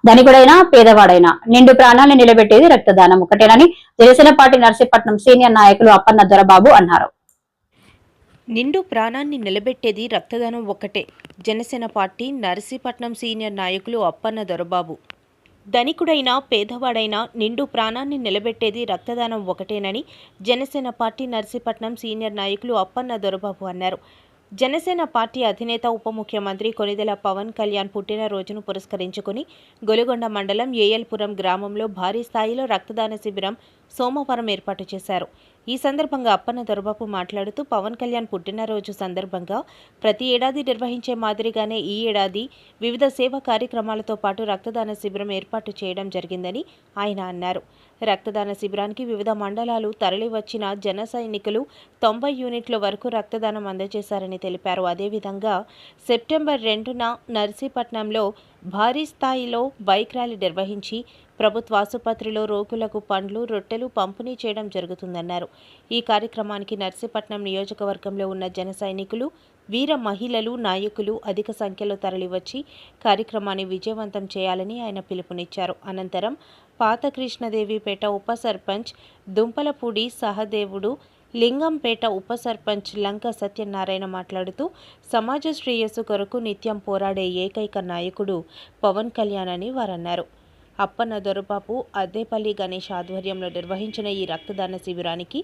ధనికుడైనా పేదవాడైనా నిండు ప్రాణాలను నిలబెట్టేది రక్తదానం ఒకటేనని జనసేన పార్టీ నర్సీపట్నం సీనియర్ నాయకులు అప్పన్న దొరబాబు అన్నారు. నిండు ప్రాణాన్ని నిలబెట్టేది రక్తదానం ఒక్కటే. జనసేన పార్టీ నర్సీపట్నం సీనియర్ నాయకులు అప్పన్న దొరబాబు. ధనికుడైనా పేదవాడైనా నిండు ప్రాణాన్ని నిలబెట్టేది రక్తదానం ఒకటేనని జనసేన పార్టీ నర్సీపట్నం సీనియర్ నాయకులు అప్పన్న దొరబాబు అన్నారు. జనసేన పార్టీ అధినేత ఉప ముఖ్యమంత్రి కొనిదెల పవన్ కళ్యాణ్ పుట్టినరోజును పురస్కరించుకుని గొలుగొండ మండలం ఏఎల్పురం గ్రామంలో భారీ స్థాయిలో రక్తదాన శిబిరం సోమవారం ఏర్పాటు చేశారు. ఈ సందర్భంగా అప్పన్న దొరబాబు మాట్లాడుతూ పవన్ కళ్యాణ్ పుట్టినరోజు సందర్భంగా ప్రతి ఏడాది నిర్వహించే మాదిరిగానే ఈ ఏడాది వివిధ సేవా కార్యక్రమాలతో పాటు రక్తదాన శిబిరం ఏర్పాటు చేయడం జరిగిందని ఆయన అన్నారు. రక్తదాన శిబిరానికి వివిధ మండలాలు తరలివచ్చిన జన సైనికులు 90 యూనిట్ల వరకు రక్తదానం అందజేశారని తెలిపారు. అదేవిధంగా సెప్టెంబర్ 2న నర్సీపట్నంలో భారీ స్థాయిలో బైక్ ర్యాలీ నిర్వహించి ప్రభుత్వ ఆసుపత్రిలో రోగులకు పండ్లు, రొట్టెలు పంపిణీ చేయడం జరుగుతుందన్నారు. ఈ కార్యక్రమానికి నర్సీపట్నం నియోజకవర్గంలో ఉన్న జన సైనికులు, వీర మహిళలు, నాయకులు అధిక సంఖ్యలో తరలివచ్చి కార్యక్రమాన్ని విజయవంతం చేయాలని ఆయన పిలుపునిచ్చారు. అనంతరం పాత కృష్ణదేవిపేట ఉప సర్పంచ్ దుంపలపూడి సహదేవుడు, లింగంపేట ఉప సర్పంచ్ లంక సత్యనారాయణ మాట్లాడుతూ సమాజ శ్రేయస్సు కొరకు నిత్యం పోరాడే ఏకైక నాయకుడు పవన్ కళ్యాణ్ అని వారన్నారు. అప్పన్న దొరబాబు అద్దేపల్లి గణేష్ ఆధ్వర్యంలో నిర్వహించిన ఈ రక్తదాన శిబిరానికి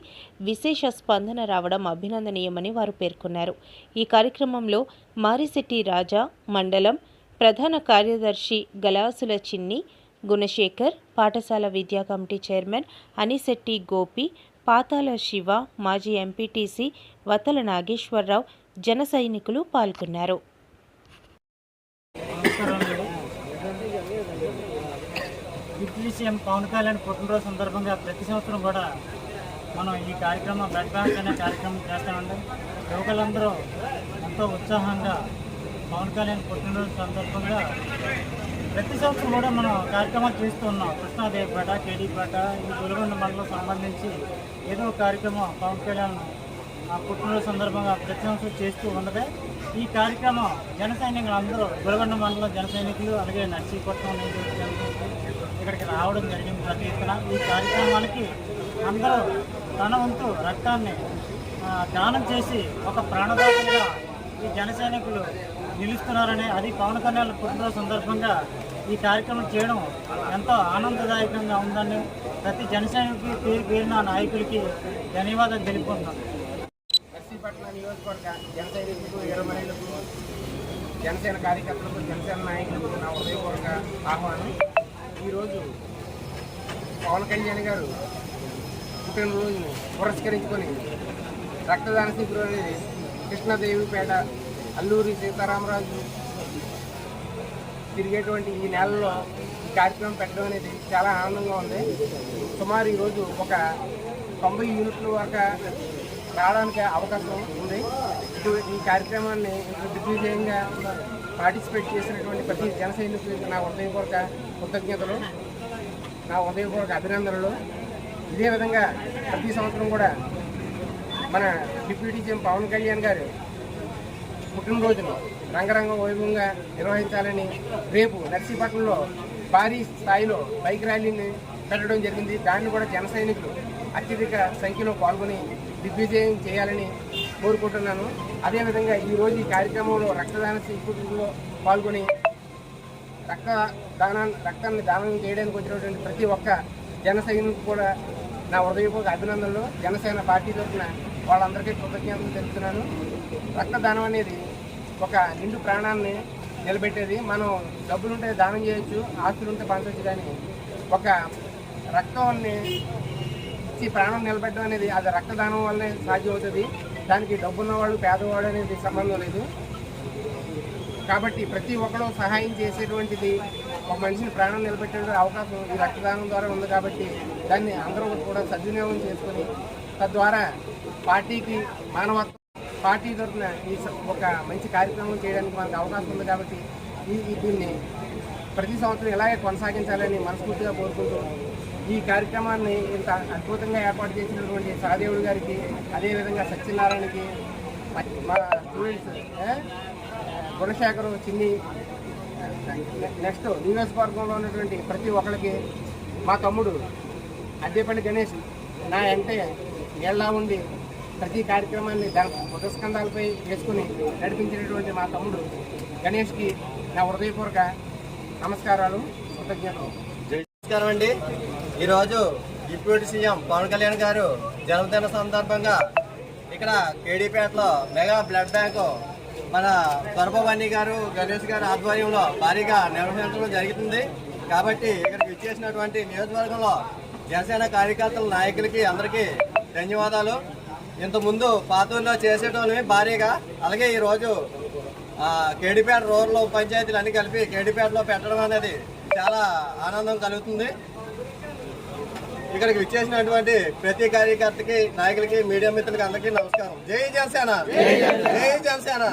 విశేష స్పందన రావడం అభినందనీయమని వారు పేర్కొన్నారు. ఈ కార్యక్రమంలో మారిశెట్టి రాజా, మండలం ప్రధాన కార్యదర్శి గలాసుల చిన్ని, గుణశేఖర్, పాఠశాల విద్యా కమిటీ చైర్మన్ అనిశెట్టి గోపి, పాతాల శివ, మాజీ ఎంపీటీసీ వతల నాగేశ్వరరావు, జన సైనికులు పాల్గొన్నారు. డిప్యూటీ సీఎం పవన్ కళ్యాణ్ పుట్టినరోజు సందర్భంగా ప్రతి సంవత్సరం కూడా మనం ఈ కార్యక్రమం బ్లడ్ బ్యాంక్ అనే కార్యక్రమం చేస్తామండి. యువకులందరూ ఎంతో ఉత్సాహంగా పవన్ కళ్యాణ్ పుట్టినరోజు సందర్భంగా ప్రతి సంవత్సరం కూడా మనం కార్యక్రమాలు చేస్తూ ఉన్నాం. కృష్ణాదేవిపేట, కేడీపేట, ఈ గొలుగొండ మండలం సంబంధించి ఏదో కార్యక్రమం పవన్ కళ్యాణ్ ఆ పుట్టినరోజు సందర్భంగా ప్రతి సంవత్సరం చేస్తూ ఉన్నదే. ఈ కార్యక్రమం జన సైనికులు అందరూ గొలుగొండ మండలం జన సైనికులు, అలాగే నర్సీపట్నం ఇక్కడికి రావడం జరిగింది. ప్రతి ఎత్తున ఈ కార్యక్రమానికి అందరూ తన వంతు రక్తాన్ని దానం చేసి ఒక ప్రాణదాతలుగా ఈ జన సైనికులు నిలుస్తున్నారని, అది పవన్ కళ్యాణ్ పుట్టినరోజు సందర్భంగా ఈ కార్యక్రమం చేయడం ఎంతో ఆనందదాయకంగా ఉందని ప్రతి జన సైనికుడికి పేరు పేరున నాయకులకి ధన్యవాదాలు తెలుపుకుంటున్నాను. నర్సీపట్నం నియోజకవర్గ జన సైనికులకు, వీరమహిళలకు, జనసేన కార్యకర్తలకు, జనసేన నాయకులకు నా ఉదయపూర్వక ఆహ్వానం. ఈరోజు పవన్ కళ్యాణ్ గారు పుట్టినరోజును పురస్కరించుకొని రక్తదాన శిబిరం అనేది కృష్ణదేవిపేట, అల్లూరి సీతారామరాజు తిరిగేటువంటి ఈ నెలలో ఈ కార్యక్రమం పెట్టడం అనేది చాలా ఆనందంగా ఉంది. సుమారు ఈరోజు ఒక 90 యూనిట్ల వరకు రావడానికి అవకాశం ఉంది. ఈ కార్యక్రమాన్ని దిగ్విజయంగా పార్టిసిపేట్ చేసినటువంటి ప్రతి జన సైనికులకు నా హృదయపూర్వక కృతజ్ఞతలు, నా హృదయపూర్వక అభినందనలు. ఇదే విధంగా ప్రతి సంవత్సరం కూడా మన డిప్యూటీ సీఎం పవన్ కళ్యాణ్ గారు పుట్టినరోజును రంగరంగ వైభవంగా నిర్వహించాలని రేపు నర్సీపట్నంలో భారీ స్థాయిలో బైక్ ర్యాలీని పెట్టడం జరిగింది. దాన్ని కూడా జన సైనికులు అత్యధిక సంఖ్యలో పాల్గొని దిగ్విజయం చేయాలని కోరుకుంటున్నాను. అదేవిధంగా ఈరోజు ఈ కార్యక్రమంలో రక్తదాన శిబిరంలో పాల్గొని రక్తాన్ని దానం చేయడానికి వచ్చినటువంటి ప్రతి ఒక్క జన సైనికులు కూడా నా హృదయపూర్వక అభినందనలు. జనసేన పార్టీ తరఫున వాళ్ళందరికీ కృతజ్ఞతలు తెలుపుతున్నాను. రక్తదానం అనేది ఒక నిండు ప్రాణాన్ని నిలబెట్టేది. మనం డబ్బులుంటే దానం చేయొచ్చు, ఆస్తులుంటే పంచవచ్చు, కానీ ఒక రక్తాన్ని ఇచ్చి ప్రాణం నిలబెట్టడం అనేది అది రక్తదానం వల్లనే సాధ్యం అవుతుంది. దానికి డబ్బున్నవాళ్ళు పేదవాడు అనేది సంబంధం లేదు. కాబట్టి ప్రతి ఒక్కరూ సహాయం చేసేటువంటిది ఒక మనిషిని ప్రాణం నిలబెట్టే అవకాశం ఈ రక్తదానం ద్వారా ఉంది. కాబట్టి దాన్ని అందరూ కూడా సద్వినియోగం చేసుకొని తద్వారా పార్టీకి పార్టీ తరఫున ఈ ఒక మంచి కార్యక్రమం చేయడానికి మనకు అవకాశం ఉంది. కాబట్టి దీన్ని ప్రతి సంవత్సరం ఇలాగే కొనసాగించాలని మనస్ఫూర్తిగా కోరుకుంటూ ఈ కార్యక్రమాన్ని ఇంత అద్భుతంగా ఏర్పాటు చేసినటువంటి సహదేవుడు గారికి, అదేవిధంగా సత్యనారాయణకి, మా స్టూడెంట్స్ గుణశేఖరు, చిన్ని, నెక్స్ట్ నియోజకవర్గంలో ఉన్నటువంటి ప్రతి ఒక్కరికి మా తమ్ముడు అద్దేపల్లి గణేష్ నా అంటే ఎలా ఉండి ప్రతి కార్యక్రమాన్ని బుధస్కంధాలపై వేసుకుని నడిపించినటువంటి మా తమ్ముడు గణేష్కి నా హృదయపూర్వక నమస్కారాలు, కృతజ్ఞతలు. నమస్కారం అండి. ఈరోజు డిప్యూటీ సీఎం పవన్ కళ్యాణ్ గారు జన్మదిన సందర్భంగా ఇక్కడ కేడీపేటలో మెగా బ్లడ్ బ్యాంకు మన దొరబాబు గారు గణేష్ గారి ఆధ్వర్యంలో భారీగా నిర్వహించడం జరుగుతుంది. కాబట్టి ఇక్కడికి ఇచ్చేసినటువంటి నియోజకవర్గంలో జనసేన కార్యకర్తల నాయకులకి అందరికీ ధన్యవాదాలు. ఇంతకుముందు పాతూరులో చేసేటోళ్ళని భారీగా, అలాగే ఈరోజు కేడీపేట రూరల్ పంచాయతీలు అన్ని కలిపి కేడీపేటలో పెట్టడం అనేది చాలా ఆనందం కలుగుతుంది. ఇక్కడికి విచ్చేసినటువంటి ప్రతి కార్యకర్తకి, నాయకులకి, మీడియా మిత్రులకి అందరికీ నమస్కారం. జై జనసేన, జై జనసేన.